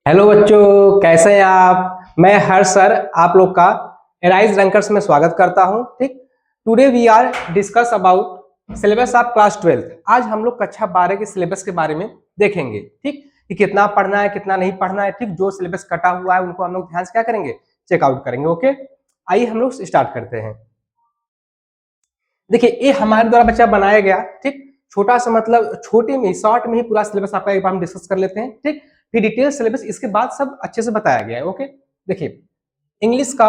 Hello बच्चों, कैसे हैं आप। मैं हर्ष सर आप लोग का एराइज रैंकर्स में स्वागत करता हूं। ठीक, today we are discuss about syllabus of class 12। आज हम लोग कक्षा 12 के सिलेबस के बारे में देखेंगे। ठीक, कि कितना पढ़ना है कितना नहीं पढ़ना है। ठीक, जो सिलेबस कटा हुआ है उनको हम लोग ध्यान से क्या करेंगे, चेकआउट करेंगे। ओके, आइए हम लोग स्टार्ट करते हैं। देखिए, ये हमारे द्वारा बच्चा बनाया गया, ठीक, छोटा सा मतलब छोटे में शॉर्ट में ही पूरा सिलेबस आपका एक बार हम डिस्कस कर लेते हैं। ठीक, फिर डिटेल सिलेबस इसके बाद सब अच्छे से बताया गया है। ओके, देखिए, इंग्लिश का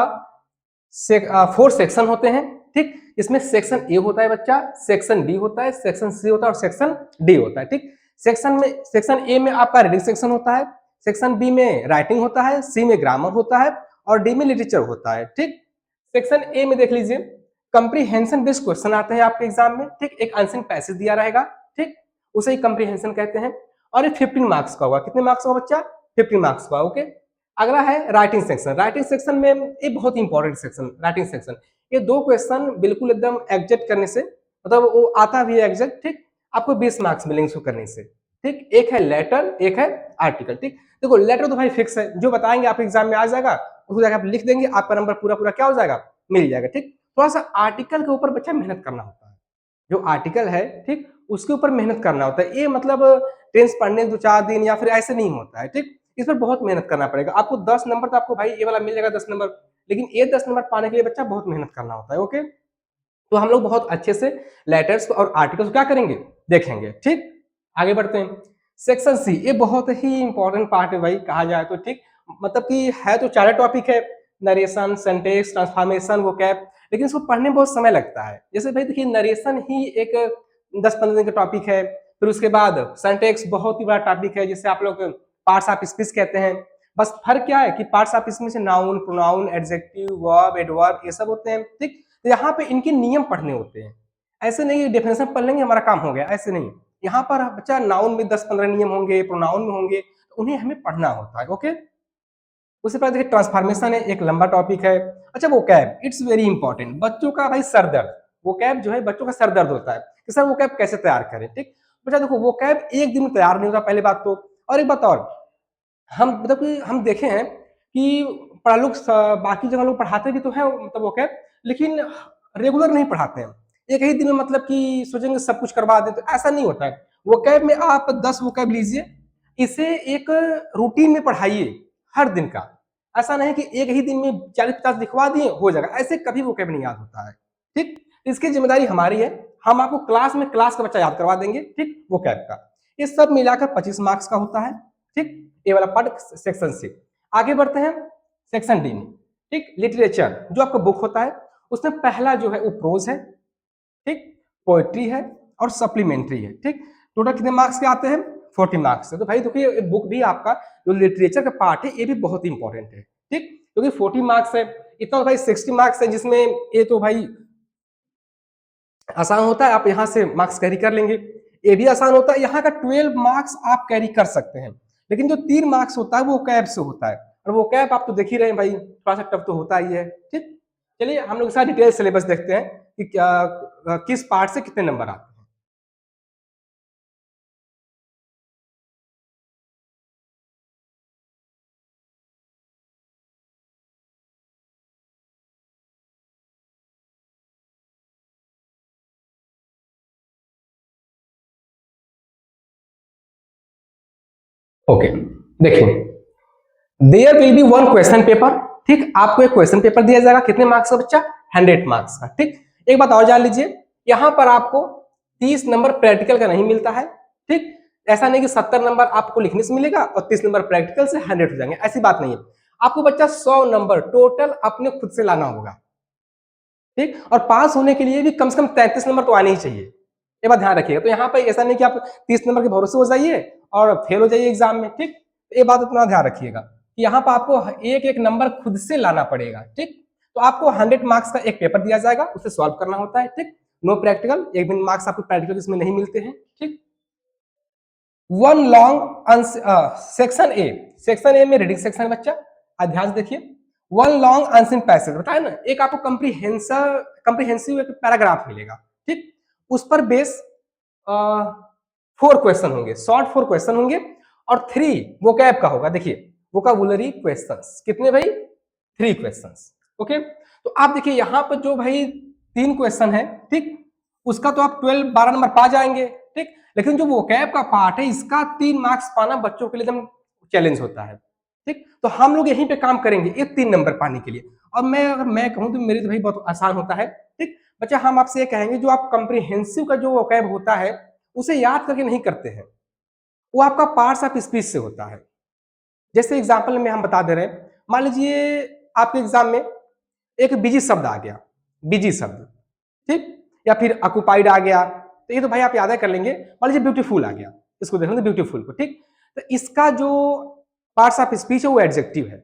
4 सेक्शन होते हैं। ठीक, इसमें सेक्शन ए होता है बच्चा, सेक्शन बी होता है, सेक्शन सी होता है और सेक्शन डी होता है। ठीक, सेक्शन ए में आपका रीडिंग सेक्शन होता है, सेक्शन बी में राइटिंग होता है, सी में ग्रामर होता है और डी में लिटरेचर होता है। ठीक, सेक्शन ए में देख लीजिए, कंप्रीहेंशन बेस्ड क्वेश्चन आते हैं आपके एग्जाम में। ठीक, एक आंसर पैसेज दिया रहेगा, ठीक, उसे ही कंप्रीहेंशन कहते हैं और ये 15 मार्क्स का होगा। कितने मार्क्स का बच्चा, 15 मार्क्स का। ओके, अगला है राइटिंग सेक्शन। राइटिंग सेक्शन में ये बहुत इंपॉर्टेंट सेक्शन, राइटिंग सेक्शन, ये 2 क्वेश्चन बिल्कुल एकदम एग्जैक्ट करने से, मतलब वो आता भी है एग्जैक्ट, ठीक, आपको 20 मार्क्स मिलेंगे इसको करने से। ठीक, एक है लेटर, एक है आर्टिकल। ठीक, देखो लेटर तो भाई फिक्स है, जो बताएंगे आप एग्जाम में आ जाएगा, उसको जाकर आप लिख देंगे, आपका नंबर पूरा पूरा क्या हो जाएगा, मिल जाएगा। ठीक, थोड़ा सा आर्टिकल के ऊपर बच्चा मेहनत करना होता है। जो आर्टिकल है, ठीक, उसके ऊपर मेहनत करना होता है। ये मतलब टेंस पढ़ने 2-4 दिन या फिर ऐसे नहीं होता है। ठीक, इस पर बहुत मेहनत करना पड़ेगा आपको। 10 नंबर तो आपको भाई ये वाला मिल जाएगा 10 नंबर, लेकिन ये 10 नंबर पाने के लिए बच्चा बहुत मेहनत करना होता है। ओके, तो हम लोग बहुत अच्छे से लेटर्स और आर्टिकल्स क्या करेंगे, देखेंगे। ठीक, आगे बढ़ते हैं। सेक्शन सी, ये बहुत ही इंपॉर्टेंट पार्ट है भाई कहा जाए तो। ठीक, मतलब कि है तो 4 टॉपिक है, नरेशन, सेंटेंस, ट्रांसफॉर्मेशन, वोकैब, लेकिन इसको पढ़ने में बहुत समय लगता है। जैसे भाई देखिए, नरेशन ही एक 10-15 दिन का टॉपिक है, फिर उसके बाद सेंटेंस बहुत ही बड़ा टॉपिक है, जिसे आप लोग पार्ट्स ऑफ स्पीच कहते हैं। बस फर्क क्या है कि पार्ट्स ऑफ स्पीच में noun, pronoun, adjective, verb, adverb ये सब होते हैं। ठीक, तो यहाँ पे इनके नियम पढ़ने होते हैं। ऐसे नहीं डेफिनेशन पढ़ लेंगे हमारा काम हो गया, ऐसे नहीं। यहाँ पर बच्चा नाउन में 10-15 नियम होंगे, प्रोनाउन में होंगे, तो उन्हें हमें पढ़ना होता है। ओके, उसके बाद देखिए ट्रांसफॉर्मेशन है, एक लंबा टॉपिक है। अच्छा, वो कैब, इट्स वेरी इंपॉर्टेंट, बच्चों का भाई सर दर्द। वो कैब जो है बच्चों का सर दर्द होता है कि सर वो कैब कैसे तैयार करें। ठीक, बच्चा देखो, वो कैब एक दिन में तैयार नहीं होता, पहली बात तो। और एक बात और, हम मतलब कि हम देखे हैं कि लोग बाकी जगह लोग पढ़ाते भी तो हैं मतलब वो कैब, लेकिन रेगुलर नहीं पढ़ाते हैं। एक ही दिन में मतलब कि सोचेंगे सब कुछ करवा दें, तो ऐसा नहीं होता है। वो कैब में आप 10 वो कैब लीजिए, इसे एक रूटीन में पढ़ाइए हर दिन का। ऐसा नहीं कि एक ही दिन में 40-50 लिखवा दिए हो जाएगा, ऐसे कभी वो कैब नहीं याद होता है। ठीक, इसकी जिम्मेदारी हमारी है, हम आपको क्लास में क्लास का बच्चा याद करवा देंगे। ठीक, वो कैब का ये सब मिलाकर 25 मार्क्स का होता है। ठीक, ये वाला पार्ट सेक्शन से। आगे बढ़ते हैं सेक्शन डी में। ठीक, लिटरेचर जो आपका बुक होता है, उसमें पहला जो है वो प्रोज है, ठीक, पोएट्री है और सप्लीमेंट्री है। ठीक, टोटल कितने मार्क्स के आते हैं, 40 मार्क्स से। तो भाई देखिए, बुक भी आपका जो लिटरेचर का पार्ट है ये भी बहुत इंपॉर्टेंट है। ठीक, क्योंकि 40 मार्क्स है, इतना तो भाई 60 मार्क्स है, जिसमें ये तो भाई आसान होता है, आप यहाँ से मार्क्स कैरी कर लेंगे। ये भी आसान होता है, यहाँ का 12 मार्क्स आप कैरी कर सकते हैं, लेकिन जो 3 मार्क्स होता है वो कैब से होता है, और वो कैब आप तो देख ही रहे हैं भाई, थोड़ा सा टफ तो होता ही है। ठीक, चलिए हम लोग सारा डिटेल सिलेबस देखते हैं कि क्या किस पार्ट से कितने नंबर आते हैं। ओके, देखिए, there will be one question paper. ठीक, आपको एक क्वेश्चन पेपर दिया जाएगा, कितने मार्क्स का बच्चा, 100 मार्क्स का। ठीक, एक बात और जान लीजिए, यहाँ पर आपको 30 नंबर प्रैक्टिकल का नहीं मिलता है। ठीक, ऐसा नहीं कि 70 नंबर आपको लिखने से मिलेगा और 30 नंबर प्रैक्टिकल से 100 हो जाएंगे, ऐसी बात नहीं है। आपको बच्चा 100 नंबर टोटल अपने खुद से लाना होगा। ठीक, और पास होने के लिए भी कम से कम 33 नंबर तो आने ही चाहिए, ये बात ध्यान रखिएगा। तो यहाँ पर ऐसा नहीं कि आप 30 नंबर के भरोसे हो जाइए और फेल हो जाइए एग्जाम में। ठीक, ये बात अपना ध्यान रखिएगा कि यहाँ पर आपको एक एक नंबर खुद से लाना पड़ेगा। ठीक, तो आपको 100 मार्क्स का एक पेपर दिया जाएगा, उसे सॉल्व करना होता है। ठीक, नो प्रैक्टिकल, एक भी मार्क्स आपको प्रैक्टिकल इसमें नहीं मिलते हैं। ठीक, वन लॉन्ग सेक्शन ए में रीडिंग सेक्शन है बच्चा, अध्याय देखिए। वन लॉन्ग अनसीन पैसेज बताया ना, एक आपको कंप्रीहेंसिव एक पैराग्राफ मिलेगा। ठीक, उस पर बेस 4 क्वेश्चन होंगे, शॉर्ट 4 क्वेश्चन होंगे और 3 वो कैब का होगा। देखिए, वोकाबुलरी क्वेश्चंस। कितने भाई? 3 क्वेश्चंस। ओके, तो आप देखिए यहाँ पर जो भाई 3 क्वेश्चन है, ठीक, उसका तो आप 12 नंबर पा जाएंगे, ठीक, लेकिन जो वोकैब का पार्ट है इसका 3 मार्क्स पाना बच्चों के लिए एकदम चैलेंज होता है, ठीक। तो हम लोग यहीं पे काम करेंगे ये 3 नंबर पाने के लिए। और अगर मैं कहूँ तो मेरे तो भाई बहुत आसान होता है, ठीक। बच्चा हम आपसे ये कहेंगे जो आप कॉम्प्रिहेंसिव का जो वोकैब होता है उसे याद करके नहीं करते हैं, वो आपका पार्ट्स ऑफ स्पीच से होता है। जैसे एग्जाम्पल में हम बता दे रहे हैं, मान लीजिए आपके एग्जाम में एक बिजी शब्द आ गया, बिजी शब्द, ठीक, या फिर ऑक्युपाइड आ गया, तो ये तो भाई आप याद कर लेंगे। मान लीजिए ब्यूटीफुल आ गया, इसको देख लेंगे ब्यूटीफुल को, ठीक। तो इसका जो पार्ट्स ऑफ स्पीच है वो एडजेक्टिव है।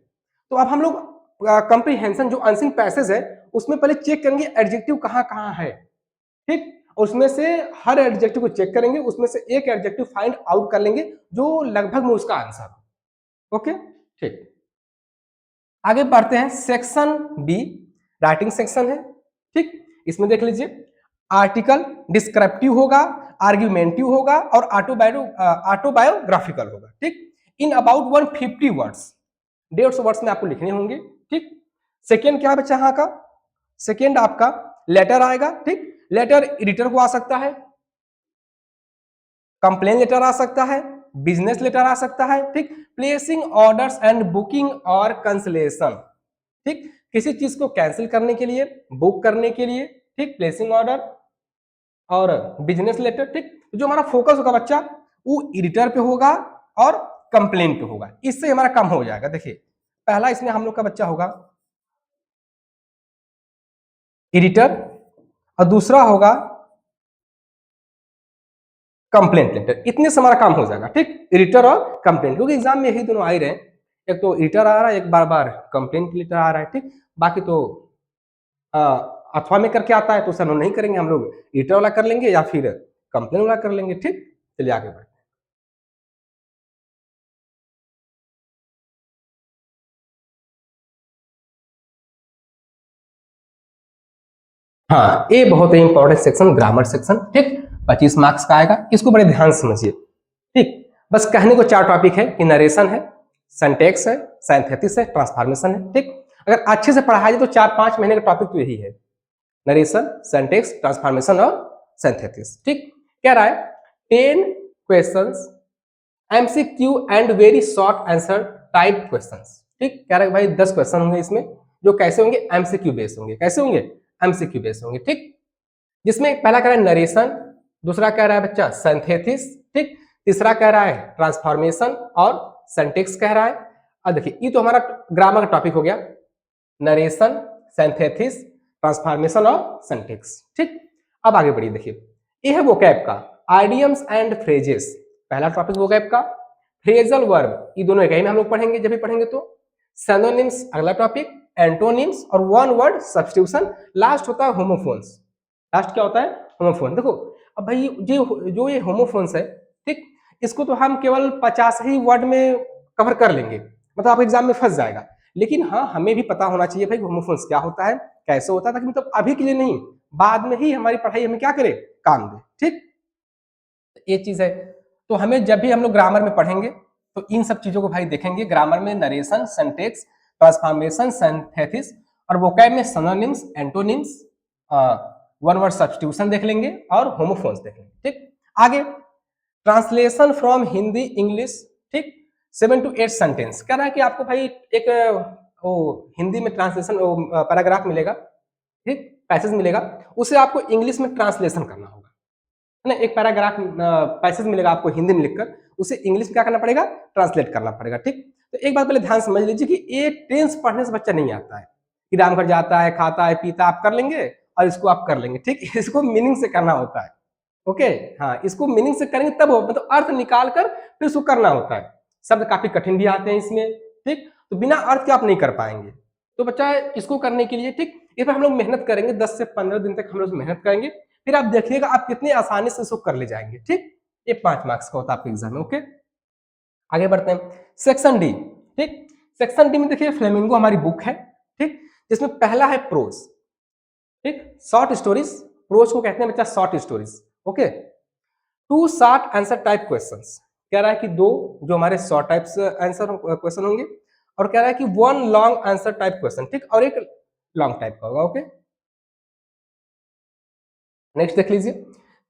तो अब हम लोग कंप्रीहेंशन जो अनसीन पैसेज है उसमें पहले चेक करेंगे एडजेक्टिव कहाँ कहाँ है, ठीक। उसमें से हर एडजेक्टिव को चेक करेंगे, उसमें से एक एडजेक्टिव फाइंड आउट कर लेंगे जो लगभग में उसका आंसर हो। ओके, ठीक। आगे बढ़ते हैं सेक्शन बी, राइटिंग सेक्शन है, ठीक। इसमें देख लीजिए आर्टिकल डिस्क्रिप्टिव होगा, आर्ग्यूमेंटिव होगा और ऑटोबायोग्राफिकल होगा, ठीक। इन अबाउट 150 वर्ड्स, 150 वर्ड्स में आपको लिखने होंगे, ठीक। सेकेंड क्या बच्चा यहाँ का? सेकेंड आपका लेटर आएगा, ठीक। लेटर एडिटर को आ सकता है, कंप्लेन लेटर आ सकता है, बिजनेस लेटर आ सकता है, ठीक। प्लेसिंग ऑर्डर्स एंड बुकिंग और कैंसिलेशन, ठीक, किसी चीज को कैंसिल करने के लिए, बुक करने के लिए, ठीक, प्लेसिंग ऑर्डर और बिजनेस लेटर, ठीक। जो हमारा फोकस होगा बच्चा वो एडिटर पे होगा और कंप्लेन पे होगा, इससे हमारा काम हो जाएगा। देखिए पहला इसमें हम लोग का बच्चा होगा एडिटर और दूसरा होगा कंप्लेंट लेटर, इतने से हमारा काम हो जाएगा, ठीक। एडिटर और कंप्लेंट, क्योंकि एग्जाम में यही दोनों आ ही रहे हैं, एक तो एडिटर आ रहा है, एक बार बार कंप्लेंट लेटर आ रहा है, ठीक। बाकी तो अथवा में करके आता है तो उसे हम लोग नहीं करेंगे, हम लोग एडिटर वाला कर लेंगे या फिर कंप्लेन वाला कर लेंगे, ठीक। चलिए आगे बढ़ते हैं। हाँ, ये बहुत ही इंपॉर्टेंट सेक्शन ग्रामर सेक्शन, ठीक। 25 मार्क्स का आएगा, इसको बड़े ध्यान से समझिए, ठीक। बस कहने को 4 टॉपिक है कि नरेशन है, सिंटैक्स है, सिंथेसिस है, ट्रांसफॉर्मेशन है, ठीक। अगर अच्छे से पढ़ाया जाए तो 4-5 महीने का टॉपिक तो यही है, नरेशन, सिंटैक्स, ट्रांसफॉर्मेशन और सिंथेसिस, ठीक। कह रहा है 10 questions MCQ and very short answer type questions, ठीक। कह रहा है भाई 10 क्वेश्चन होंगे इसमें जो कैसे होंगे, एमसीक्यू बेस होंगे। कैसे होंगे? एमसीक्यू बेस होंगे, ठीक। जिसमें पहला कह रहा है नरेशन, दूसरा कह रहा है बच्चा सिंथेसिस, ठीक, तीसरा कह रहा है ट्रांसफॉर्मेशन और सिंटैक्स कह रहा है। अब देखिए ये तो हमारा ग्रामर का टॉपिक हो गया, नरेशन, सिंथेसिस, ट्रांसफॉर्मेशन और सिंटैक्स, ठीक। अब आगे बढ़िए, देखिए ये है वोकैब का आइडियम्स एंड फ्रेजेस, पहला टॉपिक वोकैब का। फ्रेजल वर्ब ये दोनों एक ही में हम लोग पढ़ेंगे, जब भी पढ़ेंगे तो। सिनोनिम्स अगला टॉपिक, एंटोनिम्स और वन वर्ड सब्स्टिट्यूशन, लास्ट होता है होमोफोन्स। लास्ट क्या होता है? होमोफोन। देखो अब भाई जो ये होमोफोन्स है, ठीक, इसको तो हम केवल 50 ही वर्ड में कवर कर लेंगे, मतलब आप एग्जाम में फंस जाएगा। लेकिन हाँ, हमें भी पता होना चाहिए भाई होमोफोन्स क्या होता है, कैसे होता है, ताकि मतलब अभी के लिए नहीं, बाद में ही हमारी पढ़ाई हमें क्या करे, काम दे, ठीक। ये चीज है, तो हमें जब भी हम लोग ग्रामर में पढ़ेंगे तो इन सब चीजों को भाई देखेंगे। ग्रामर में नरेशन, सिंटैक्स, ट्रांसफॉर्मेशन, सिंथेसिस और वोकैब में synonyms, antonyms, one word substitution देख लेंगे और होमोफोन्स देख लेंगे, ठीक। आगे ट्रांसलेशन फ्रॉम हिंदी इंग्लिश, ठीक, 7 to 8 सेंटेंस। कह रहा है कि आपको भाई एक वो हिंदी में ट्रांसलेशन पैराग्राफ मिलेगा, ठीक, पैसेज मिलेगा, उसे आपको इंग्लिश में ट्रांसलेशन करना होगा, है ना। एक पैराग्राफ पैसेज मिलेगा आपको हिंदी में लिखकर, उसे इंग्लिश में क्या करना पड़ेगा, ट्रांसलेट करना पड़ेगा, ठीक। तो एक बात पहले ध्यान समझ लीजिए कि ये टेंस पढ़ने से बच्चा नहीं आता है कि राम घर जाता है, खाता है, पीता, आप कर लेंगे और इसको आप कर लेंगे, ठीक। इसको मीनिंग से करना होता है, ओके। हाँ, इसको मीनिंग से करेंगे तब हो, मतलब अर्थ निकाल कर फिर उसको करना होता है। शब्द काफी कठिन भी आते हैं इसमें, ठीक, तो बिना अर्थ के आप नहीं कर पाएंगे। तो बच्चा इसको करने के लिए, ठीक, इस पर हम लोग मेहनत करेंगे, 10 से 15 दिन तक हम लोग मेहनत करेंगे, फिर आप देखिएगा आप कितनी आसानी से इसको कर ले जाएंगे, ठीक। ये 5 मार्क्स का होता है आपके एग्जाम में, ओके। आगे बढ़ते हैं सेक्शन डी, ठीक। सेक्शन डी में देखिए फ्लेमिंगो हमारी बुक है, ठीक, जिसमें पहला है प्रोज, ठीक, शॉर्ट स्टोरीज। प्रोज को कहते हैं बच्चा short stories, okay. 2 short answer type questions, कह रहा है कि 2 जो हमारे शॉर्ट टाइप्स आंसर क्वेश्चन होंगे, और कह रहा है कि 1 लॉन्ग आंसर टाइप क्वेश्चन, ठीक, और एक लॉन्ग टाइप का होगा। ओके, नेक्स्ट देख लीजिए,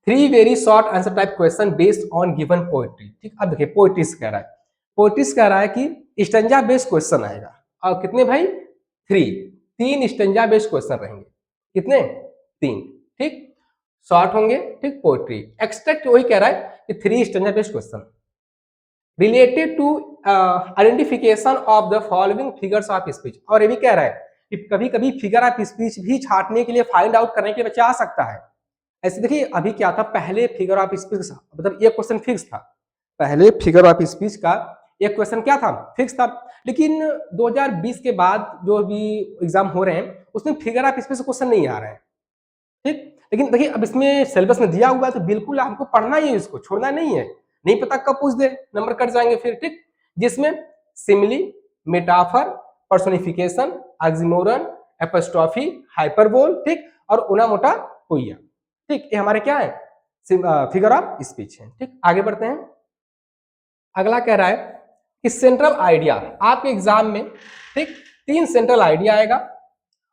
3 very short answer type question based on given poetry. ठीक, अब देखिए पोएट्रीज कह रहा है, पोएट्रीज कह रहा है कि स्टैंजा बेस्ड क्वेश्चन आएगा, और कितने भाई 3 स्टैंजा बेस्ड क्वेश्चन रहेंगे, कितने 3, ठीक, शॉर्ट होंगे, ठीक, पोएट्री। एक्सट्रैक्ट वही कह रहा है कि 3 stanza based question related to identification of the following figures of speech. और ये भी कह रहा है कि कभी कभी फिगर ऑफ स्पीच भी छांटने के लिए, फाइंड आउट करने के लिए बच्चा आ सकता है। ऐसे देखिए अभी क्या था, पहले फिगर ऑफ स्पीच मतलब एक क्वेश्चन फिक्स था, पहले फिगर ऑफ स्पीच का एक क्वेश्चन क्या था, फिक्स था। लेकिन 2020 के बाद जो भी एग्जाम हो रहे हैं उसमें फिगर ऑफ स्पीच क्वेश्चन नहीं आ रहे हैं, ठीक। लेकिन देखिए अब इसमें सिलेबस में दिया हुआ है तो बिल्कुल हमको पढ़ना ही है, इसको छोड़ना नहीं है, नहीं पता कब पूछ दे नंबर कट जाएंगे फिर, ठीक। जिसमें simile, metaphor, personification, oxymoron, apostrophe, hyperbole, ठीक, और उना मोटा हुइया, ठीक, ये हमारे क्या है फिगर ऑफ स्पीच है, ठीक। आगे बढ़ते हैं, अगला कह रहा है कि सेंट्रल आइडिया आपके एग्जाम में, ठीक, 3 सेंट्रल आइडिया आएगा,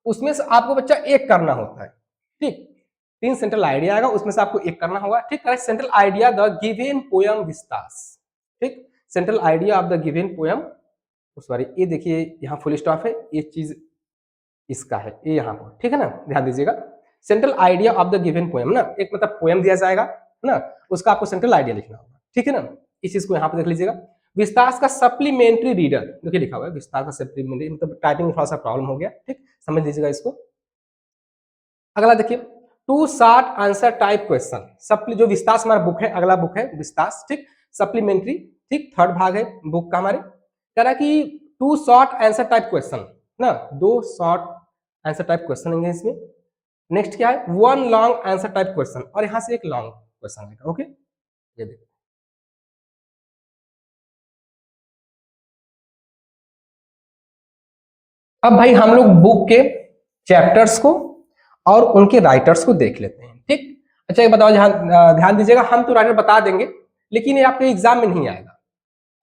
उसमें से आपको बच्चा एक करना होता है, ठीक, 3 सेंट्रल आइडिया आएगा, उसमें से आपको एक करना होगा, ठीक। Central idea the given poem विस्तास, ठीक, central idea of the given poem, sorry ये देखिए यहाँ फुल स्टॉप है, ये चीज इसका है, ये यहाँ पर, ठीक है ना, ध्यान दीजिएगा। Central idea of the given poem ना, एक मतलब पोयम दिया जाएगा है ना, उसका आपको सेंट्रल आइडिया लिखना होगा, ठीक है ना। इस चीज को यहाँ पर देख लीजिएगा। विस्तार का सप्लीमेंट्री रीडर देखिए लिखा हुआ है, विस्तार का सप्लीमेंट्री मतलब टाइपिंग में थोड़ा सा प्रॉब्लम हो गया, ठीक, समझ लीजिएगा इसको। अगला देखिए 2 short answer type question, supply जो विस्तार हमारा बुक है, अगला बुक है विस्तार, ठीक, सप्लीमेंट्री, ठीक, 3rd भाग है बुक का हमारे। कह रहा है कि 2 शॉर्ट आंसर टाइप क्वेश्चन ना, 2 शॉर्ट आंसर टाइप क्वेश्चन होंगे इसमें। नेक्स्ट क्या है 1 लॉन्ग आंसर टाइप क्वेश्चन, और यहां से एक लॉन्ग क्वेश्चन आएगा। ओके, ये देखो अब भाई हम लोग बुक के चैप्टर्स को और उनके राइटर्स को देख लेते हैं, ठीक। अच्छा ये बताओ, ध्यान दीजिएगा, हम तो राइटर बता देंगे लेकिन ये आपके एग्जाम में नहीं आएगा,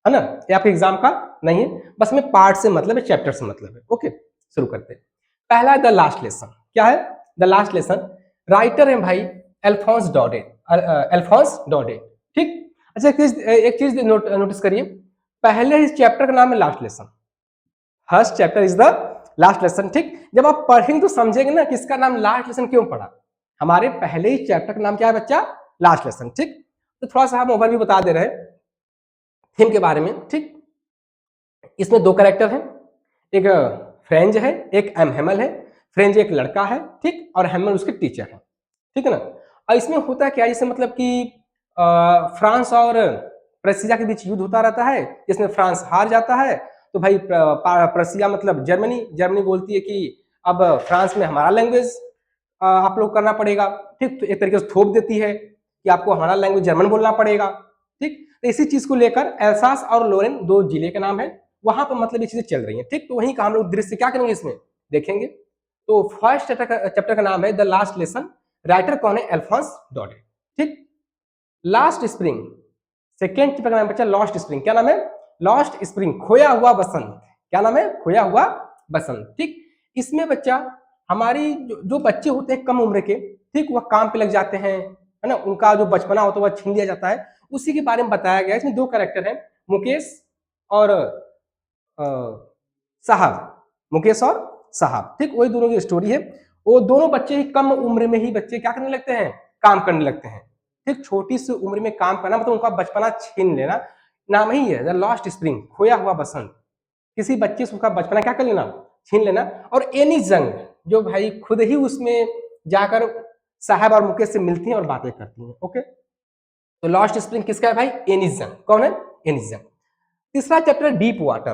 है ना, ये आपके एग्जाम का नहीं है, बस में पार्ट से मतलब है, चैप्टर से मतलब है। ओके, शुरू करते हैं। पहला है द लास्ट लेसन, क्या है द लास्ट लेसन, राइटर है भाई अल्फोंस डॉडे, अल्फोंस डॉडे, ठीक। अच्छा एक चीज नोटिस करिए, पहले इस चैप्टर का नाम है last lesson, first chapter is the last lesson, ठीक। जब आप पढ़ेंगे तो समझेंगे ना कि इसका नाम लास्ट लेसन क्यों पड़ा, हमारे पहले ही चैप्टर का नाम क्या है बच्चा, लास्ट लेसन, ठीक। तो थोड़ा सा हम ओवरव्यू बता दे रहे हैं थीम के बारे में, ठीक। इसमें 2 कैरेक्टर हैं, एक फ्रेंज है, एक एम हेमल है। फ्रेंज एक लड़का है, ठीक, और हेमल उसके टीचर है, ठीक है ना। और इसमें होता क्या है, जैसे मतलब कि फ्रांस और प्रसिया के बीच युद्ध होता रहता है, जिसमें फ्रांस हार जाता है तो भाई प्रसिया मतलब जर्मनी, जर्मनी बोलती है कि अब फ्रांस में हमारा लैंग्वेज आप लोग करना पड़ेगा, ठीक। तो एक तरीके से थोप देती है कि आपको हमारा लैंग्वेज जर्मन बोलना पड़ेगा, ठीक। तो इसी चीज को लेकर एल्सास और लोरेन 2 जिले के नाम है, वहां पर मतलब ये चीजें चल रही हैं, ठीक। तो वहीं का हम लोग दृश्य क्या करेंगे इसमें देखेंगे। तो फर्स्ट चैप्टर का नाम है द लास्ट लेसन, राइटर कौन है, अल्फोंस डॉडे, ठीक। लास्ट स्प्रिंग, सेकेंड चैप्टर का नाम बच्चा लॉस्ट स्प्रिंग, क्या नाम है, लॉस्ट स्प्रिंग, खोया हुआ बसंत, क्या नाम है, खोया हुआ बसंत, ठीक। इसमें बच्चा हमारी जो बच्चे होते हैं कम उम्र के, ठीक, वह काम पे लग जाते हैं, है ना, उनका जो बचपना होता है वह छीन लिया जाता है, उसी के बारे में बताया गया है। इसमें 2 कैरेक्टर हैं, मुकेश और साहब, मुकेश और साहब, ठीक, वही दोनों की स्टोरी है। वो दोनों बच्चे ही कम उम्र में ही बच्चे क्या करने लगते हैं, काम करने लगते हैं, ठीक। छोटी सी उम्र में काम करना मतलब उनका बचपना छीन लेना, नाम ही है द लॉस्ट स्प्रिंग, खोया हुआ बसंत। किसी बच्चे से उसका बचपना क्या कर लेना, छीन लेना। और एनी जंग, जो भाई खुद ही उसमें जाकर साहब और मुकेश से मिलती हैं और बातें करती हैं। ओके, तो लॉस्ट स्प्रिंग किसका है भाई, एनिजम, कौन है, एनिजम। तीसरा चैप्टर डीप वाटर,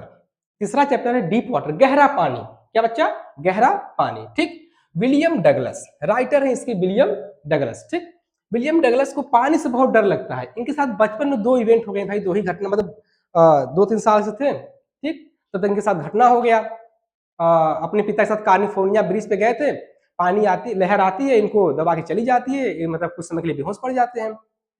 तीसरा चैप्टर है डीप वाटर, गहरा पानी, क्या बच्चा, गहरा पानी, ठीक। विलियम डगलस राइटर है इसके, विलियम डगलस, ठीक। विलियम डगलस को पानी से बहुत डर लगता है, इनके साथ बचपन में 2 इवेंट हो गए भाई, 2 ही घटना, मतलब 2-3 साल से थे, ठीक। तो इनके साथ घटना हो गया, अपने पिता के साथ कैलिफोर्निया ब्रिज पे गए थे, पानी आती, लहर आती है, इनको दबा के चली जाती है, ये मतलब कुछ समय के लिए बेहोश पड़ जाते हैं,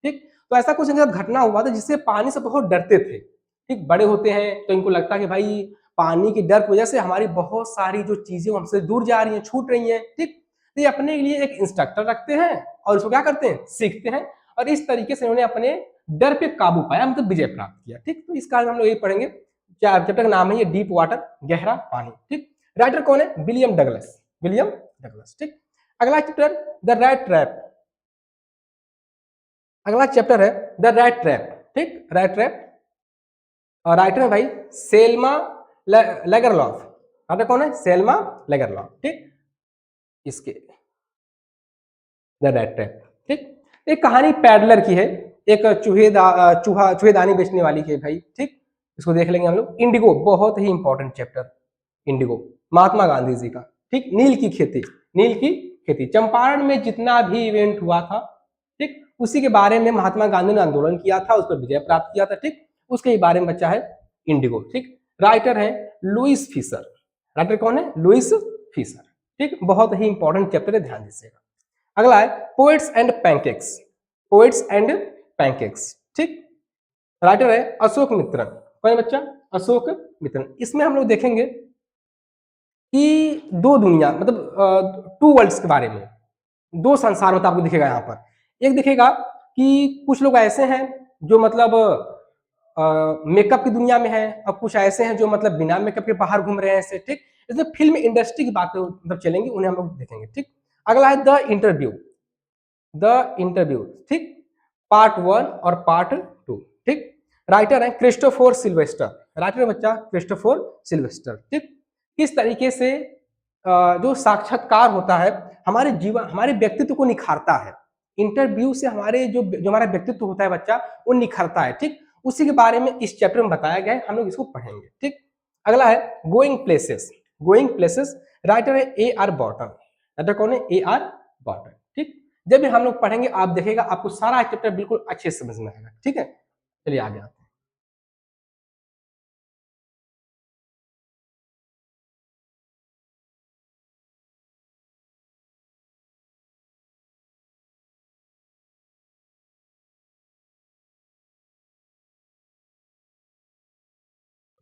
ठीक। तो ऐसा कुछ इनके साथ घटना हुआ था जिससे पानी से बहुत डरते थे। ठीक, बड़े होते हैं तो इनको लगता है कि भाई पानी की डर की वजह से हमारी बहुत सारी जो चीजें हमसे दूर जा रही हैं, छूट रही हैं। ठीक, तो ये अपने लिए एक इंस्ट्रक्टर रखते हैं और उसको क्या करते हैं, सीखते हैं, और इस तरीके से उन्होंने अपने डर पे काबू पाया, मतलब विजय प्राप्त किया। ठीक, तो इस कारण हम लोग ये पढ़ेंगे। चैप्टर का नाम है ये डीप वाटर, गहरा पानी। ठीक, राइटर कौन है, विलियम डगलस, विलियम डगलस। ठीक, अगला चैप्टर द रैट ट्रैप, अगला चैप्टर है द रैट ट्रैप। ठीक, रैट ट्रैप, और राइटर है भाई सेल्मा लेगरलॉफ। राइटर कौन है, सेल्मा लेगरलॉफ। ठीक, इसके द रैट ट्रैप। ठीक, एक कहानी पैडलर की है, एक चूहेदानी बेचने वाली की है भाई। ठीक, इसको देख लेंगे हम लोग। इंडिगो, बहुत ही important chapter, Indigo, Mahatma Gandhi ji का। ठीक, नील की खेती, नील की खेती, चंपारण में जितना भी इवेंट हुआ था, ठीक, उसी के बारे में महात्मा गांधी ने आंदोलन किया था, उस पर विजय प्राप्त किया था। ठीक, उसके बारे में बच्चा है इंडिगो। ठीक, राइटर है लुइस फिशर। राइटर कौन है, लुइस फिशर। ठीक, बहुत ही इंपॉर्टेंट चैप्टर है, ध्यान दीजिएगा। अगला है poets and pancakes, poets and pancakes. ठीक, राइटर है अशोक मित्रन। कौन है बच्चा, अशोक मित्रन। इसमें हम लोग देखेंगे कि दो दुनिया, मतलब टू वर्ल्ड्स के बारे में, दो संसार मतलब आपको दिखेगा यहाँ पर। एक दिखेगा कि कुछ लोग ऐसे हैं जो मतलब मेकअप की दुनिया में है, और कुछ ऐसे हैं जो मतलब बिना मेकअप के बाहर घूम रहे हैं ऐसे। ठीक, इसमें फिल्म इंडस्ट्री की बातें मतलब चलेंगी, उन्हें हम लोग देखेंगे। ठीक, अगला है द इंटरव्यू, द इंटरव्यू। ठीक, पार्ट 1 और पार्ट 2। ठीक, राइटर है क्रिस्टोफर सिल्वेस्टर। राइटर है बच्चा क्रिस्टोफर सिल्वेस्टर। ठीक, किस तरीके से जो साक्षात्कार होता है हमारे जीवन, हमारे व्यक्तित्व को निखारता है। इंटरव्यू से हमारे जो जो हमारा व्यक्तित्व होता है बच्चा, वो निखरता है। ठीक, उसी के बारे में इस चैप्टर में बताया गया है, हम लोग इसको पढ़ेंगे। ठीक, अगला है going places, going places. Writer है ए आर बॉटन। राइटर कौन है, ए आर बॉटन। ठीक, जब भी हम लोग पढ़ेंगे आप देखेगा आपको सारा चैप्टर बिल्कुल अच्छे से समझ में आएगा। ठीक है, चलिए आगे आते हैं।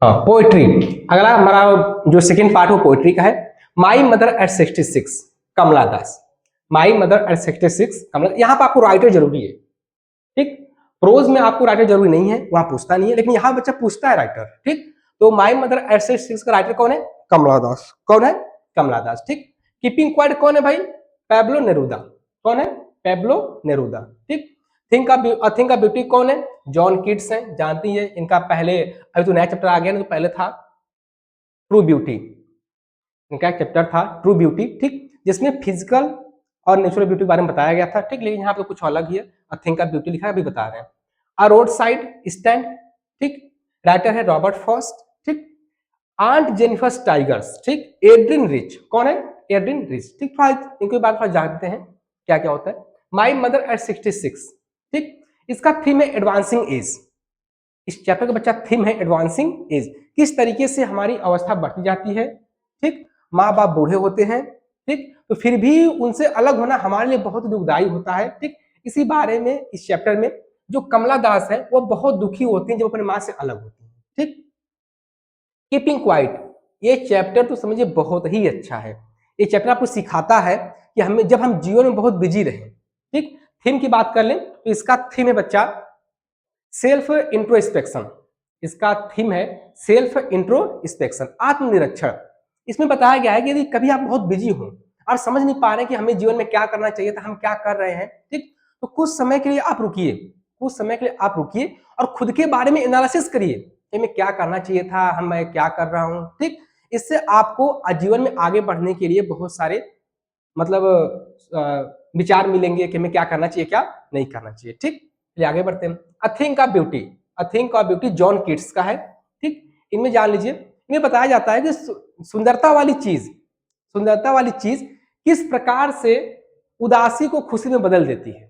हाँ, पोएट्री। अगला हमारा जो सेकंड पार्ट वो पोएट्री का है। My mother at 66, Kamala Das. My mother at 66, Kamala. यहाँ पर आपको राइटर जरूरी है। ठीक, प्रोज में आपको राइटर जरूरी नहीं है, वहां पूछता नहीं है, लेकिन यहाँ बच्चा पूछता है राइटर। ठीक, तो माई मदर एट 66 का राइटर कौन है, कमला दास। कौन है, कमला दास। ठीक, कीपिंग क्वाइट कौन है भाई, पैब्लो नेरूदा। कौन है, पैब्लो नेरूदा। ठीक, थिंक ऑफ ब्यूटी कौन है, जॉन किट्स हैं, जानती है इनका। पहले अभी तो नया चैप्टर आ गया ना, तो पहले था ट्रू ब्यूटी, इनका एक चैप्टर था ट्रू ब्यूटी। ठीक, जिसमें फिजिकल और नेचुरल ब्यूटी के बारे में बताया गया था। ठीक, लेकिन यहाँ पे कुछ अलग ही है, थिंक ऑफ ब्यूटी लिखा है, अभी बता रहे हैं। अ रोड साइड स्टैंड। ठीक, राइटर है रॉबर्ट फॉस्ट। ठीक, आंट जेनिफर टाइगर्स। ठीक, एड्रिन रिच। कौन है, एड्रिन रिच। ठीक, थोड़ा इनके बारे में जानते हैं क्या क्या होता है। My mother at 66। ठीक, इसका थीम है एडवांसिंग एज। इस चैप्टर का बच्चा थीम है एडवांसिंग एज, किस तरीके से हमारी अवस्था बढ़ती जाती है। ठीक, माँ बाप बूढ़े होते हैं। ठीक, तो फिर भी उनसे अलग होना हमारे लिए बहुत दुखदायी होता है। ठीक, इसी बारे में इस चैप्टर में जो कमला दास है वो बहुत दुखी होती है जब अपने माँ से अलग होती है। ठीक, कीपिंग क्वाइट, ये चैप्टर तो समझिए बहुत ही अच्छा है। ये चैप्टर आपको सिखाता है कि हमें जब हम जीवन में बहुत बिजी रहे। ठीक, थीम की बात कर लें तो इसका थीम है बच्चा सेल्फ इंट्रोस्पेक्शन। इसका थीम है सेल्फ इंट्रोस्पेक्शन, आत्मनिरीक्षण। इसमें बताया गया है कि यदि कभी आप बहुत बिजी हो, आप समझ नहीं पा रहे कि हमें जीवन में क्या करना चाहिए था, हम क्या कर रहे हैं। ठीक, तो कुछ समय के लिए आप रुकिए, कुछ समय के लिए आप रुकिए और खुद के बारे में एनालिसिस करिए कि हमें क्या करना चाहिए था, हम मैं क्या कर रहा हूँ। ठीक, इससे आपको जीवन में आगे बढ़ने के लिए बहुत सारे मतलब विचार मिलेंगे कि हमें क्या करना चाहिए, क्या नहीं करना चाहिए। ठीक, चलिए आगे बढ़ते हैं। A thing of beauty, a thing of beauty John Keats का है। ठीक, इनमें जान लीजिए, इनमें बताया जाता है कि सुंदरता वाली चीज, सुंदरता वाली चीज किस प्रकार से उदासी को खुशी में बदल देती है।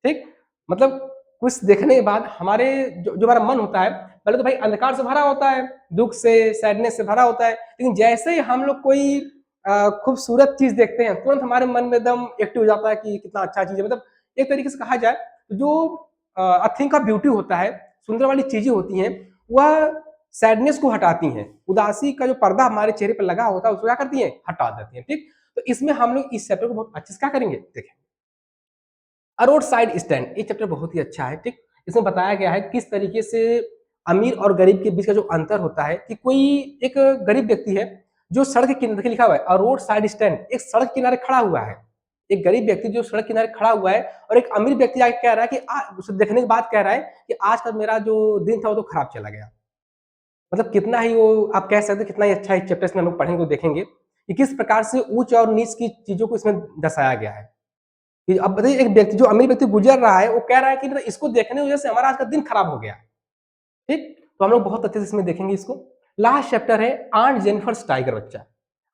ठीक, मतलब कुछ देखने के बाद हमारे जो हमारा मन होता है, पहले तो भाई अंधकार से भरा होता है, दुख से, सैडनेस से भरा होता है, लेकिन जैसे ही हम लोग कोई खूबसूरत चीज देखते हैं, तुरंत हमारे मन में एकदम एक्टिव हो जाता है कि कितना अच्छा चीज है। मतलब एक तरीके से कहा जाए तो जो थिंग का ब्यूटी होता है, सुंदर वाली चीजें होती हैं, वह सैडनेस को हटाती हैं, उदासी का जो पर्दा हमारे चेहरे पर लगा होता है उसको क्या करती हैं, हटा देती हैं। ठीक, तो इसमें हम लोग इस चैप्टर को बहुत अच्छे से क्या करेंगे, देखें। अ रोड साइड स्टैंड, ये चैप्टर बहुत ही अच्छा है। ठीक, इसमें बताया गया है किस तरीके से अमीर और गरीब के बीच का जो अंतर होता है, कि कोई एक गरीब व्यक्ति है जो सड़क के किनारे लिखा हुआ है अ रोड साइड स्टैंड, एक सड़क किनारे खड़ा हुआ है, एक गरीब व्यक्ति जो सड़क किनारे खड़ा हुआ है, और एक अमीर व्यक्ति आके कह रहा है कि उसे देखने के बाद कह रहा है कि आज का मेरा जो दिन था वो तो खराब चला गया। मतलब कितना ही वो आप कह सकते हैं कितना ही अच्छा इस चैप्टर में हम लोग पढ़ेंगे तो देखेंगे कि किस प्रकार से ऊंच और नीच की चीजों को इसमें दर्शाया गया है। कि अब बताइए एक व्यक्ति जो अमीर व्यक्ति गुजर रहा है वो कह रहा है कि मतलब इसको देखने की वजह से हमारा आज का दिन खराब हो गया। ठीक, तो हम लोग बहुत अच्छे से इसमें देखेंगे इसको। लास्ट चैप्टर है आंट जेनिफर्स टाइगर, बच्चा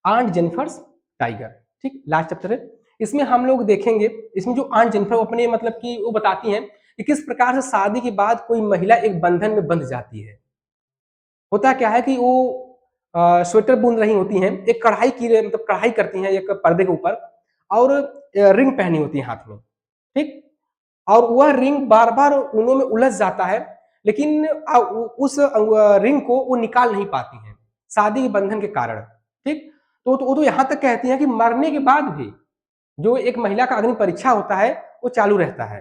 आंट जेनिफर्स टाइगर। ठीक, लास्ट चैप्टर है, इसमें हम लोग देखेंगे, इसमें जो आंट जेनिफर अपने मतलब कि वो बताती हैं कि किस प्रकार से शादी के बाद कोई महिला एक बंधन में बंध जाती है। होता क्या है कि वो स्वेटर बुन रही होती हैं, एक कढ़ाई की मतलब कढ़ाई करती हैं एक पर्दे के ऊपर, और रिंग पहनी होती है हाथ में। ठीक, और वह रिंग बार बार ऊनों में उलझ जाता है, लेकिन उस रिंग को वो निकाल नहीं पाती हैं शादी के बंधन के कारण। ठीक, तो वो तो यहाँ तक कहती हैं कि मरने के बाद भी जो एक महिला का अग्नि परीक्षा होता है वो चालू रहता है,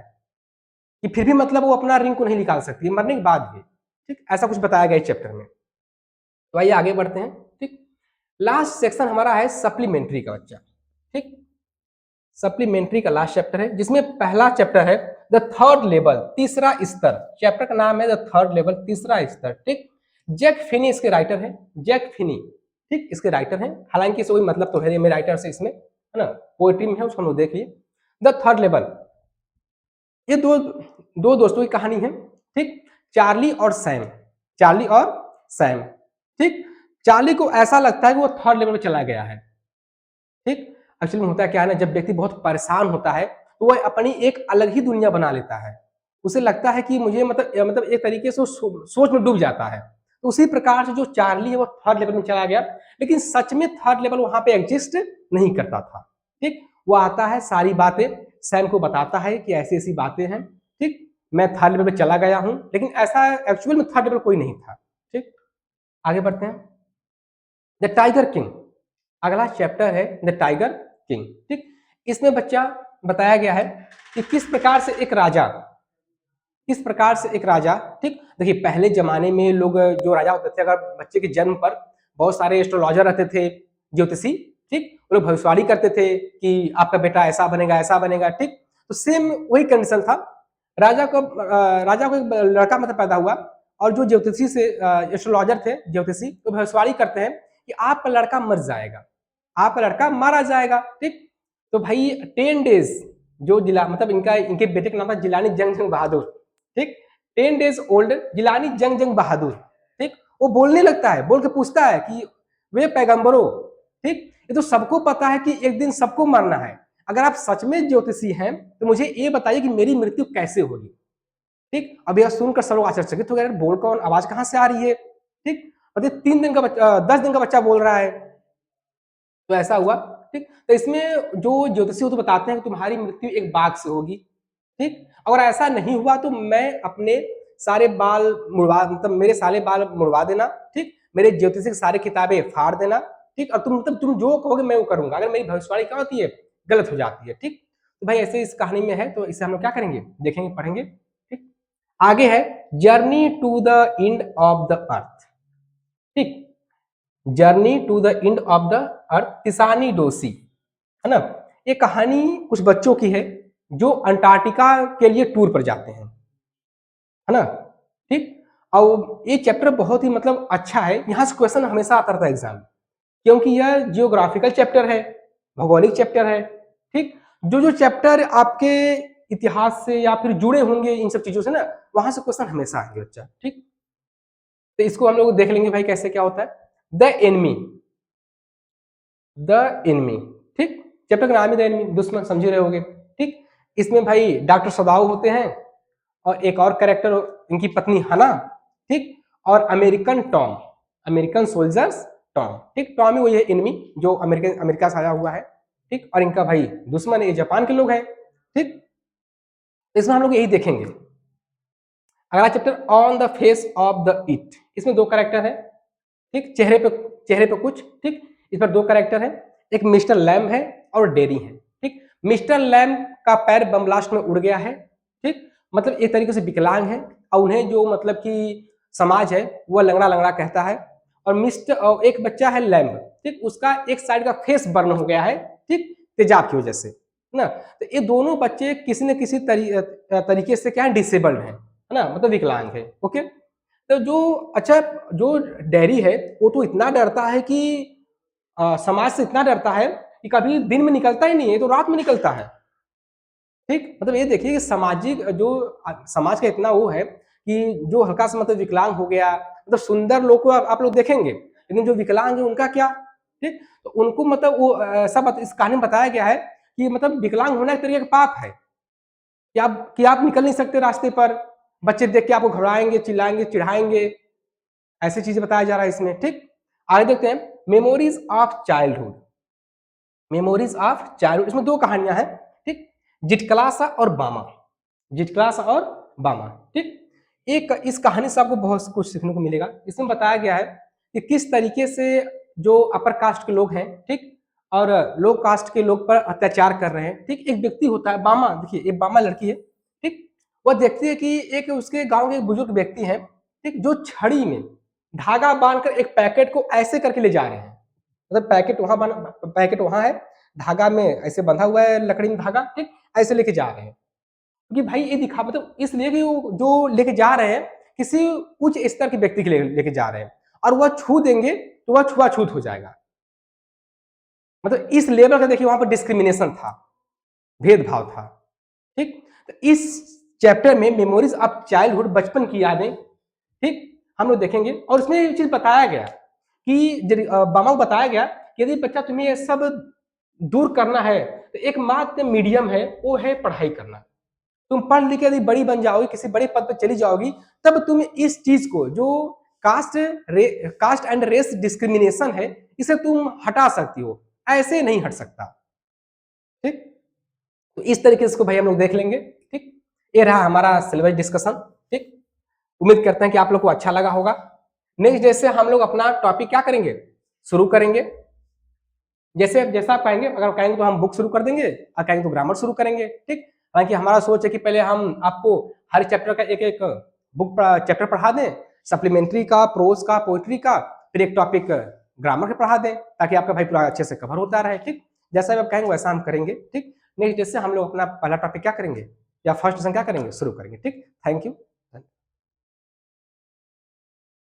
कि फिर भी मतलब वो अपना रिंग को नहीं निकाल सकती मरने के बाद भी। ठीक, ऐसा कुछ बताया गया इस चैप्टर में। तो आइए आगे बढ़ते हैं। ठीक, लास्ट सेक्शन हमारा है सप्लीमेंट्री का, बच्चा। ठीक, सप्लीमेंट्री का लास्ट चैप्टर है, जिसमें पहला चैप्टर है द थर्ड लेवल, तीसरा स्तर। चैप्टर का नाम है द थर्ड लेवल, तीसरा स्तर। ठीक, जैक फिनी इसके राइटर है, जैक फिनी। ठीक, इसके राइटर हैं, हालांकि इससे कोई मतलब तो है मेरे राइटर से, इसमें है ना, पोएट्री में है, उसको हम लोग देख लिए। द थर्ड लेवल, ये दो दो दोस्तों की कहानी है। ठीक, चार्ली और सैम, चार्ली और सैम। ठीक, चार्ली को ऐसा लगता है कि वो थर्ड लेवल पे चला गया है। ठीक, एक्चुअली में होता क्या है ना, जब व्यक्ति बहुत परेशान होता है तो वह अपनी एक अलग ही दुनिया बना लेता है। उसे लगता है कि मुझे मतलब एक तरीके से वो सोच में डूब जाता है। तो उसी प्रकार से जो चार्ली है वो थर्ड लेवल में चला गया, लेकिन सच में थर्ड लेवल वहां पे एग्जिस्ट नहीं करता था। ठीक, वो आता है, सारी बातें सैम को बताता है कि ऐसी ऐसी बातें हैं। ठीक, मैं थर्ड लेवल पे चला गया हूं, लेकिन ऐसा एक्चुअल में थर्ड लेवल कोई नहीं था। ठीक, आगे बढ़ते हैं। द टाइगर किंग, अगला चैप्टर है द टाइगर किंग। ठीक, इसमें बच्चा बताया गया है कि किस प्रकार से एक राजा, किस प्रकार से एक राजा। ठीक, देखिए पहले जमाने में लोग जो राजा होते थे, अगर बच्चे के जन्म पर बहुत सारे एस्ट्रोलॉजर रहते थे, ज्योतिषी। ठीक, वो लोग भविष्यवाणी करते थे कि आपका बेटा ऐसा बनेगा ऐसा बनेगा। ठीक, तो सेम वही कंडीशन था। राजा को एक लड़का मतलब पैदा हुआ, और जो ज्योतिषी से एस्ट्रोलॉजर थे, ज्योतिषी, तो भविष्यवाणी करते हैं कि आपका लड़का मर जाएगा, आपका लड़का मारा जाएगा। ठीक, तो भाई 10 डेज जो जिला मतलब इनके बेटे का नाम था जिलानी जंग जंग बहादुर। ठीक, 10 डेज ओल्ड जिलानी जंग जंग बहादुर। ठीक, वो बोलने लगता है, बोल के पूछता है कि वे पैगंबरों, ठीक, ये तो सबको पता है कि एक दिन सबको मरना है, अगर आप सच में ज्योतिषी हैं तो मुझे ये बताइए कि मेरी मृत्यु कैसे होगी। ठीक, अब यह सुनकर सब लोग आश्चर्यचकित हो गए, बोल कौन, आवाज कहां से आ रही है। ठीक, और 3 दिन का बच्चा 10 दिन का बच्चा बोल रहा है। तो ऐसा हुआ। ठीक, तो इसमें जो ज्योतिषी हो तो बताते हैं कि तुम्हारी मृत्यु एक बाघ से होगी। ठीक, अगर ऐसा नहीं हुआ तो मैं अपने सारे बाल मुड़वा, मतलब मेरे सारे बाल मुड़वा देना। ठीक, मेरे ज्योतिषी की सारी किताबें फाड़ देना। ठीक, और तुम जो कहोगे मैं वो करूंगा, अगर मेरी भविष्यवाणी क्या होती है, गलत हो जाती है। ठीक, तो भाई ऐसे इस कहानी में है, तो इसे हम लोग क्या करेंगे, देखेंगे, पढ़ेंगे। ठीक, आगे है journey to the end of the earth. ठीक, journey to the end of the earth, Tishani Doshi, है ना। ये कहानी कुछ बच्चों की है जो अंटार्कटिका के लिए टूर पर जाते हैं, है ना। ठीक, और ये चैप्टर बहुत ही मतलब अच्छा है, यहाँ से क्वेश्चन हमेशा आता रहता है एग्जाम, क्योंकि यह जियोग्राफिकल चैप्टर है, भौगोलिक चैप्टर है। ठीक, जो जो चैप्टर आपके इतिहास से या फिर जुड़े होंगे इन सब चीजों से ना, वहां से क्वेश्चन हमेशा आएंगे बच्चा। ठीक, तो इसको हम लोग देख लेंगे भाई कैसे क्या होता है। The enemy, the enemy. ठीक, चैप्टर का नाम ही द एनमी, दुश्मन, समझ रहे होगे। ठीक, इसमें भाई डॉक्टर सदाऊ होते हैं, और एक और कैरेक्टर इनकी पत्नी हना। ठीक, और American Tom, American soldiers Tom. ठीक, टॉम ही वही है एनमी जो अमेरिका से आया हुआ है। ठीक, और इनका भाई दुश्मन ये जापान के लोग हैं। ठीक, इसमें हम लोग यही देखेंगे अगला chapter on the face of the it, इसमें 2 कैरेक्टर है, ठीक, चेहरे पे कुछ, ठीक, इस पर 2 कैरेक्टर है, एक मिस्टर लैम्ब है और डेरी है, ठीक। मिस्टर लैम्ब का पैर बम ब्लास्ट में उड़ गया है, ठीक, मतलब एक तरीके से विकलांग है और उन्हें जो मतलब कि समाज है वो लंगड़ा लंगड़ा कहता है। और एक बच्चा है लैम्ब, ठीक, उसका एक साइड का फेस बर्न हो गया है, ठीक, तेजाब की वजह से ना। तो ये दोनों बच्चे किसी न किसी तरीके से क्या है, डिसेबल्ड है ना, मतलब विकलांग है। ओके, तो जो अच्छा जो डेरी है वो तो इतना डरता है कि समाज से इतना डरता है कि कभी दिन में निकलता ही नहीं है, तो रात में निकलता है, ठीक। मतलब ये देखिए कि सामाजिक जो समाज का इतना वो है कि जो हल्का सा मतलब विकलांग हो गया, मतलब सुंदर लोग को आप लोग देखेंगे, लेकिन जो विकलांग है उनका क्या, ठीक। तो उनको मतलब वो सब इस कहानी में बताया गया है कि मतलब विकलांग होना एक तरीके का पाप है कि आप निकल नहीं सकते रास्ते पर, बच्चे देख के आपको घबराएंगे, चिल्लाएंगे, चिढ़ाएंगे, ऐसी चीजें बताया जा रहा है इसमें, ठीक। आगे देखते हैं memories of childhood. Memories of childhood, इसमें 2 कहानियां हैं, ठीक, जिटकलासा और बामा, जिटकलासा और बामा, ठीक। एक इस कहानी से आपको बहुत कुछ सीखने को मिलेगा। इसमें बताया गया है कि किस तरीके से जो अपर कास्ट के लोग हैं, ठीक, और लो कास्ट के लोग पर अत्याचार कर रहे हैं, ठीक। एक व्यक्ति होता है बामा, देखिए एक बामा लड़की है, ठीक, वह देखती है कि एक उसके गांव के एक बुजुर्ग व्यक्ति है, ठीक, जो छड़ी में धागा बांधकर एक पैकेट को ऐसे करके ले जा रहे हैं, मतलब पैकेट वहां है, धागा में ऐसे बंधा हुआ है, लकड़ी में धागा, ठीक, ऐसे लेके जा रहे हैं क्योंकि भाई ये दिखा मतलब इसलिए कि वो जो लेके जा रहे हैं किसी उच्च स्तर के व्यक्ति के लिए लेके जा रहे हैं और वह छू देंगे तो वह छुआछूत हो जाएगा, मतलब इस लेवल का देखिए वहां पर डिस्क्रिमिनेशन था, भेदभाव था, ठीक। तो इस चैप्टर में मेमोरीज ऑफ चाइल्डहुड, बचपन की यादें, ठीक, हम लोग देखेंगे। और उसमें ये चीज बताया गया कि बाबा को बताया गया कि यदि बच्चा तुम्हें ये सब दूर करना है तो एकमात्र मीडियम है वो है पढ़ाई करना। तुम पढ़ लिख के यदि बड़ी बन जाओगी, किसी बड़े पद पर चली जाओगी, तब तुम इस चीज को जो कास्ट एंड रेस डिस्क्रिमिनेशन है इसे तुम हटा सकती हो, ऐसे नहीं हट सकता, ठीक। तो इस तरीके से इसको भाई हम लोग देख लेंगे, ठीक। ये रहा हमारा सिलेबस डिस्कशन, ठीक। उम्मीद करते हैं कि आप लोग को अच्छा लगा होगा। नेक्स्ट जैसे हम लोग अपना टॉपिक क्या करेंगे, शुरू करेंगे, जैसे जैसा आप कहेंगे, अगर कहेंगे तो हम बुक शुरू कर देंगे और कहेंगे तो ग्रामर शुरू करेंगे, ठीक। हालांकि हमारा सोच है कि पहले हम आपको हर चैप्टर का एक एक बुक चैप्टर पढ़ा दें, सप्लीमेंट्री का, प्रोज का, पोइट्री का, फिर एक टॉपिक ग्रामर का पढ़ा दें, ताकि आपका भाई पूरा अच्छे से कवर होता रहे, ठीक। जैसा भी आप कहेंगे वैसा हम करेंगे, ठीक। नेक्स्ट जैसे हम लोग अपना पहला टॉपिक क्या करेंगे या फर्स्ट लेसन क्या करेंगे, शुरू करेंगे, ठीक। Thank you.